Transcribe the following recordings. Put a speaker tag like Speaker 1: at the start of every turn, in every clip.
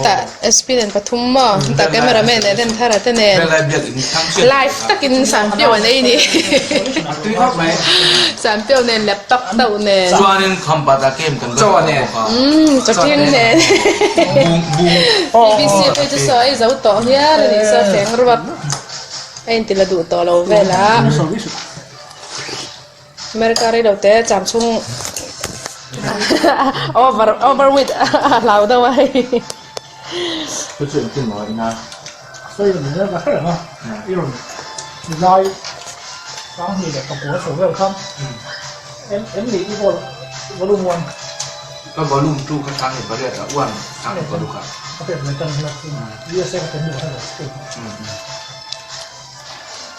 Speaker 1: ta SP nen pathum ma ta cameraman ne den thara te ne live takin san pyo nei ni san pyo ne laptop tau ne
Speaker 2: chuanin khamba ta kem kan
Speaker 3: chaw ne
Speaker 1: chating ne BBC pe chu sai zau to hia ni sa feng ruat ai ti la du to lo vela Mercari đầu tiên chạm chung over with lao đâu vậy?
Speaker 2: cái chuyện tin nói na
Speaker 4: 所以你那个人啊，一种来当地的个国手要看，em lý一个我都muốn，
Speaker 2: ก็บอลลูนจูกระชังเห็นประเดี๋ยวอ้วนชังเห็นก็ดูครับ
Speaker 4: 他别没跟那个，越是个跟着那个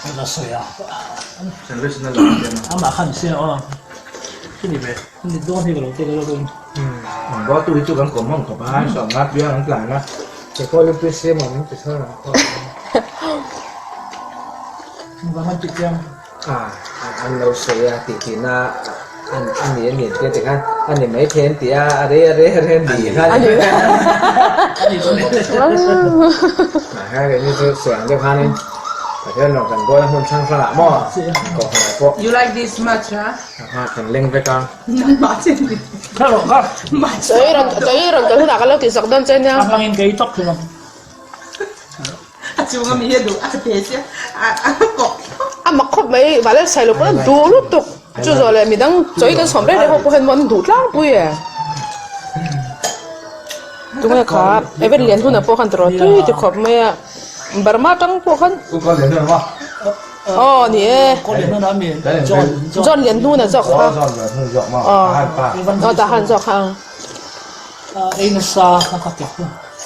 Speaker 4: 那个水啊，
Speaker 2: ฉันเลือกฉันนั่นแหละเดี๋ยวนะ
Speaker 4: 俺妈看你先啊，去你呗，你多那个了，这个都。
Speaker 2: ผมก็ตู้จูกันกลมมั่งกับบ้านสองนัดเบี้ยหลังหลังนะ
Speaker 3: แต่ก็ลูกไปเสียมันไปเท่านั้นก็
Speaker 4: 慢慢就这样。
Speaker 3: อันเราเสียตีน่าอันนี้เนี่ยเดี๋ยวกันอันนี้ไม่เพี้ยนตีอะไรดีนะอันนี้คือเสียงเดียวกันนี่แต่เพื่อนเรากันก็คนช่างสละหม้อก็ขนาดพวก
Speaker 5: You like this much, huh?
Speaker 3: กันเล่งไปกัน
Speaker 5: Martin.
Speaker 4: 看了看，
Speaker 1: 저희랑 그 나가려고 있었던 쟤냐?
Speaker 4: 刚应该捉去了。
Speaker 5: Chú ngâm ý đủ, thế chứ. Cọc.
Speaker 1: 막 컵메이 말을 살로 보는 도로 또 주저래 미당 저희가 선배를 하고 한번 도랑 부에 동네 가 에벨리안 후나 포한 들어 또이 컵메야 버마 땅 포한
Speaker 2: กูก็เรียนเรื่องว่า
Speaker 1: 니에
Speaker 4: 过年的难免，
Speaker 1: 전 연후나 적
Speaker 2: ก็สอนแบบเยอะมากอ่านป้า
Speaker 1: 다한 적하
Speaker 4: Ain sa nakakit ko.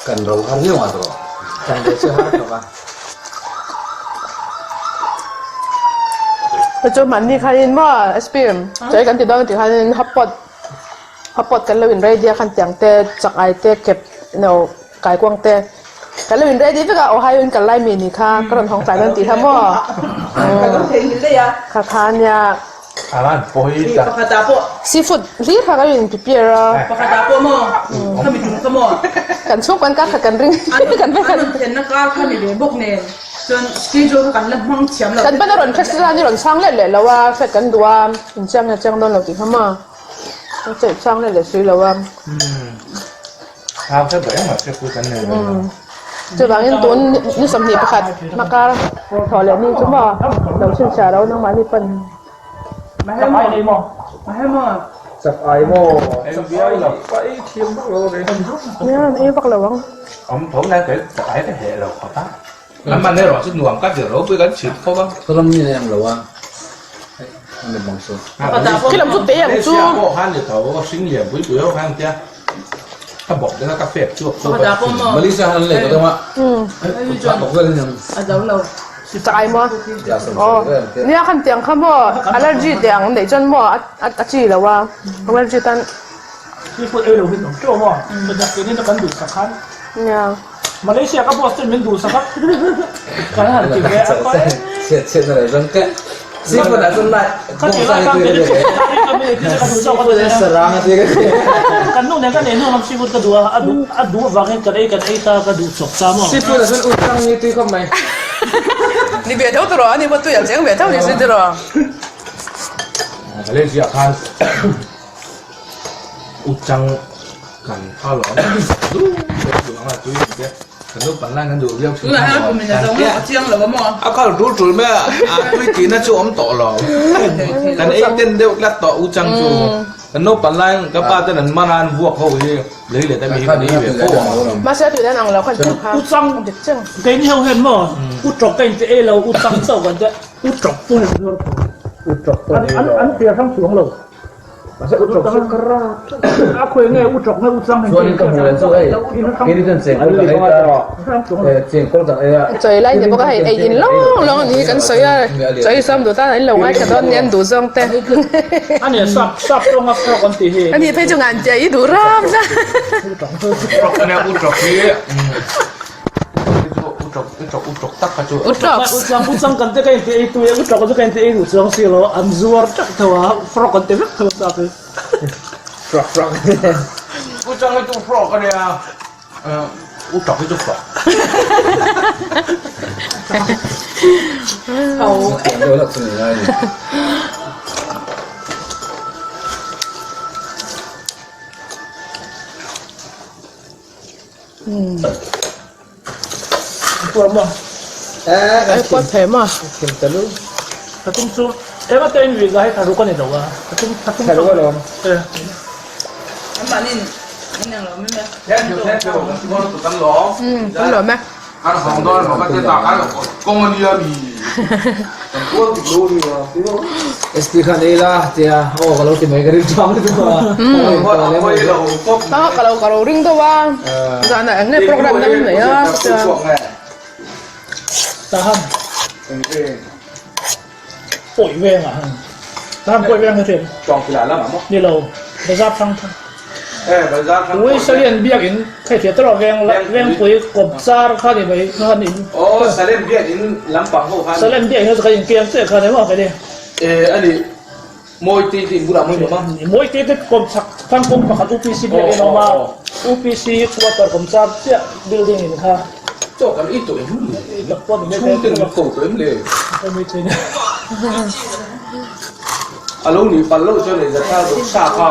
Speaker 3: กันเรากันเรื่องอะไรตัวกันเดี๋ยวเชื่อฮะตัว
Speaker 1: 좀 많이 가는 뭐 SPM 저희 간티 너는 가는 핫pot kan lawin ready kan tiang te chak ai te kep no kai kwang te kan lawin ready veka o hayon kan lai mi ni kha karon hong sai nan ti ha mo
Speaker 5: Cái thế như thế à?
Speaker 1: kha khan ya
Speaker 2: อ่านโปรย
Speaker 5: Đi
Speaker 2: จ้ะ
Speaker 5: bạc hạt đá bộ.
Speaker 1: seafood li kha ka yin prepare
Speaker 5: Bạc hạt đá bộ mò. Không bị trúng cái mò.
Speaker 1: kan chung kan ka kan ring kan be kan
Speaker 5: Ăn tiền nó cao không bị để bốc nè. Chân schedule kan lần mong chiếm là.
Speaker 1: kan ba ron flex la ni ron sang le le lawa fe kan duwa in chang ya chang don lo ti ha ma che chang le le sui lawa
Speaker 2: ข้าวแค่แบบมาแค่คุยกันเลย
Speaker 1: จะบางอย่างตัวนี่สำนีประคัดมากาถอดเลยนี่จุ๊บว่าเราเชื่อชาเราน้องมานี่เป็น
Speaker 5: Mà
Speaker 4: Cái
Speaker 5: hay
Speaker 4: mai đây
Speaker 5: mò.
Speaker 4: mò.
Speaker 5: Mà hay mò.
Speaker 3: สักไอ้โม่สักไอ้หรอไปเทียมพวกเราเลย
Speaker 1: เนี่ยไอ้พวกเราวัง
Speaker 2: ผมนั่งเกิดสายแต่เหตุเราขอตั้งแล้วมันได้หรอชุดหน่วงก็เดี๋ยวเราไปกันฉีดเขาบ้าง
Speaker 3: ก็ต้องมีอะไรหรอวะมันเป็นบางส่วน
Speaker 5: Bạc hạt đá bộ.
Speaker 1: ที่เราจุดเตะอย่าง
Speaker 2: ไอ้
Speaker 1: จุ๊
Speaker 2: เชี่ยพวกฮันเดี๋ยวเขาก็ซิงเหลี่ยมปุ้ยปุ้ยเขาฮันเจ้าถ้าบอกได้กาแฟจุ๊บ
Speaker 5: Bạc hạt đá bộ mò.
Speaker 3: มาลิซ่าฮันเลยก็ต้องว่าบอกกันยัง
Speaker 5: À giấu lâu.
Speaker 1: จะไอ้มั้ง
Speaker 3: อย่าสม
Speaker 1: อ๋อ
Speaker 3: บูรณ์
Speaker 1: เนี่ยขันเตียงข้ามบ่อัลเลอร์จีเตียงไหนจนบ่อัจีแล้วว่าอัลเลอร์จีตัน
Speaker 4: ที่พูดเราเป็นของโจ้มอมันจะเป็นนี่ต้องกันดูสักครั้ง
Speaker 1: เนี่ย
Speaker 4: มาเลเซียก็บอสจะเป็นดูสักครั้งการหันจิ๋วแกก็
Speaker 3: เสียเสียอะไรจังแกสิคนนั้นส่วนใหญ่ก็
Speaker 4: ก็
Speaker 3: ต้อง
Speaker 4: จิ๋ว
Speaker 3: ใส่
Speaker 4: ก็
Speaker 3: ตัว
Speaker 4: เป็น
Speaker 3: เดียว
Speaker 4: ก็ไม่ได้ที่จะดู
Speaker 3: สิ
Speaker 4: เจ้า
Speaker 3: ค
Speaker 4: ก็
Speaker 3: น
Speaker 4: ดู
Speaker 3: นั้น
Speaker 4: นะ
Speaker 3: สร้างอะไรกัน
Speaker 4: กันนู่นเนี่ยก็เนี่ยนู่นชีวิตก็ดูดูฟังกันไอ้ตาก็ดูจบซ้ำอ่ะ
Speaker 3: สิคนนั้นอุตังนี่ตีเข้าไหม
Speaker 1: 你别偷了，你不对眼睛别偷，你是的了。
Speaker 2: เล่นเสียคันอุจังกันข้าวหลอนดูดูอะไรจุ้ยเจ้าขนมปังล่างกันดูเรียกชื่อ
Speaker 5: Cứ là hai của mình là giống là chiêng là bấm mò.
Speaker 2: เอาข้าวดูจุ้ยแม่ตุ้ยกินนะจูอมต่อหรอกันไอ้เต้นเดียวลัดต่ออุจังจูขนมปังล่างกับป้าเต้นนั้นมานานวัวเขาเลยเลยแต่มีคนนี้แบบเขาบอก
Speaker 1: มาเสียถือได้หนังแล้วคนจังค่ะ
Speaker 4: อุจัง
Speaker 1: เด็กจัง
Speaker 4: เก่งเฮาเห็นมั้งอุจกเก่งจะเอเราอุจังเจ้ากันจะอุจกตัวนี้
Speaker 3: อุจจตัวนี้
Speaker 4: อันเสียทั้งสองเลย
Speaker 3: มันจะอุจจสุกรา
Speaker 4: อาคุยไงอุจกไม่อุจัง
Speaker 3: ส่วนนี้ก็เหมือนส่วนไอ้ที่นี่เป็นเสียงอะไรก็เสียงคนจากไอ้
Speaker 1: ใจไล่เดี๋ยวบอกให้ไอ้ยินร้องนี่กันสวยอ่ะใจซ้ำดูตาไอ้เราไอ้กระโดดเนียนดูซองแต่
Speaker 4: อันนี้ซับตรงกับพวกคนตีเห
Speaker 1: อันนี้เพื่อจะงานใจดูรอบนะ
Speaker 2: รอกเนี่ยอุจกนี่อุจกตักกระจุ
Speaker 1: อุตร
Speaker 4: อุจังกันจะกันตีตัวอุจกจะกันตีอุจังสิโลอันซัวร์จักตัวพวกคนตีพวกเขาสัก
Speaker 3: ฟรอก
Speaker 2: อุจังไอ้ตัวฟรอกกันเนี่ย u chọc cái chụp phật
Speaker 5: เขา
Speaker 3: เดี๋ยวเราถึงไง
Speaker 4: ตัวมั้ง
Speaker 1: ไอ้ปวดแผลมา
Speaker 3: กินตะลุ
Speaker 4: ถ้าตุ้มซูว่าเต้นอยู่ก็ให้ทารุกันเนี่ยหรอวะถ้าตุ้ม
Speaker 3: ใครรู้ว่าเรา
Speaker 5: น้ำมันนี่ยังเราไม่แม่
Speaker 2: theo chiều con tụi tắm ló
Speaker 1: ต้องเหลือไหม
Speaker 2: ăn hồng đôi mà cái tao ăn con ăn đi bì con tụi lú đi mà
Speaker 3: เอสตีคันเอล่าเจ้าโอ้ก็เราติดไม่กันริมท้องเลยตัว
Speaker 2: con quay đầu cốc
Speaker 1: ต้องkalau ring tuh bang karena ini program namanya ya
Speaker 4: ตาห้ามป่วยเวงอ่ะตาห้ามป่วยเวงเฉย
Speaker 2: chọn thì là lắm mà
Speaker 4: นี่เราไปรับฟัง
Speaker 2: ê bây giờ
Speaker 4: โอ้ยเสียนเบี้ยกินใครเสียตลอดเวงเวงป่วยกบซาร์ข้านี่ไปข้านี่
Speaker 2: ô sao lên biết đến lắm bằng hậu
Speaker 4: เสียนเบี้ยเขาจะกินเกียงเสียข้านี่ว่าไปดิ
Speaker 2: ê anh đi môi tì tì bù đà môi được không
Speaker 4: มวยตีติดกบสักทั้งกบประคัน UPC เบี้ยกินออกมา UPC ควอเตอร์กบซาร์เสียบิลดิ้งนี่ค่ะ
Speaker 2: cho cái ít tuổi hút
Speaker 4: ตะปนไม่
Speaker 2: chung
Speaker 4: ได้
Speaker 2: từng một cổ tới liền
Speaker 4: ไม่ใช่
Speaker 2: à lâu này phần lâu cho này là theo được xa pha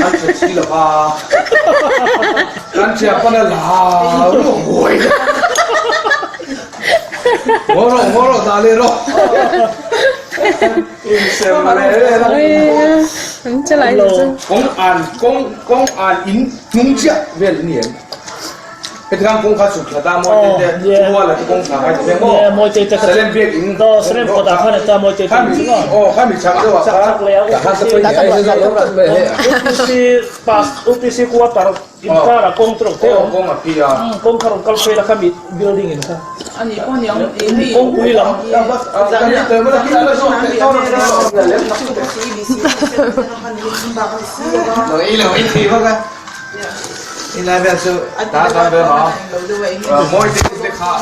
Speaker 2: ăn chè chi là pha ăn chè con là nó ngồi ngó rồi ta lên rồi xem mà này đây là
Speaker 1: mình sẽ lại
Speaker 2: công an in nung chia về liền cái thằng công khai sụp là ta mua để mua là cái công khai hay cái mua
Speaker 4: มวยตีติด
Speaker 2: sẽ lên việc in
Speaker 4: ก็เส้นปอดข้าเนี่ยตามวยตีติด
Speaker 2: khai bị khai bị chặt rồi
Speaker 4: สักแล้ว
Speaker 3: แต่ถ้าจะไปไหนจะเราต้องไปให้
Speaker 4: UPC pas UPC kuatar intara kontrol teo
Speaker 2: công mà kia
Speaker 4: kong karon kalpay na kami building ini ka
Speaker 5: อันนี้คนยังini
Speaker 4: กงคุยlang
Speaker 2: cái này tới mới là cái nó xong cái sau nó lên rồi ý là ít thì không cái in lại bây giờ đã ra bây giờ mỗi cái khác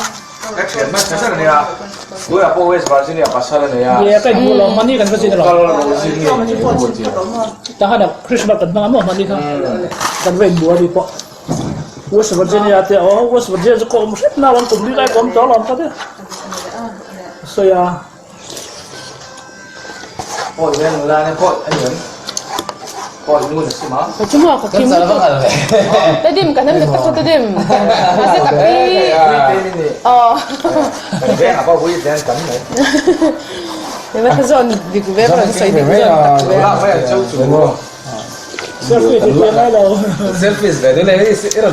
Speaker 2: cái chuyện mà cái này à tôi là bố với bà xin là bà sao này à
Speaker 4: เย่ก็ดูลองมันนี่กันก็จริงหรอ
Speaker 2: kalau là bố xin thì không buồn gì
Speaker 4: แต่ถ้าคริสต์มาสกันบ้างมั้งมันนี่ค่ะกันเว้นบัวดีปะวัสดุเจนี่อาเตอวัสดุเจจะก็มุสิน่าวันตุ่มนี่ได้ก็มจ่อลองกันเด้อสวยอ่ะ
Speaker 2: ôi bên người ta này coi anh nhấn coi luôn là xí má
Speaker 1: cuma aku kim itu tadi kan nam dekat tadi masih tapi oh
Speaker 3: cái nào có vui thì cắn này
Speaker 1: memang kezon di governo sai di kezon
Speaker 2: là phải là châu chủ
Speaker 4: selfie thì tiền này đâu
Speaker 3: selfies về đây này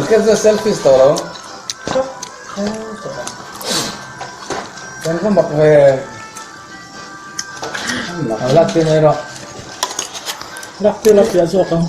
Speaker 3: cái cái selfies to đâu cái không mặc về là tin này rồi
Speaker 4: รักที่รักเสียสวกัน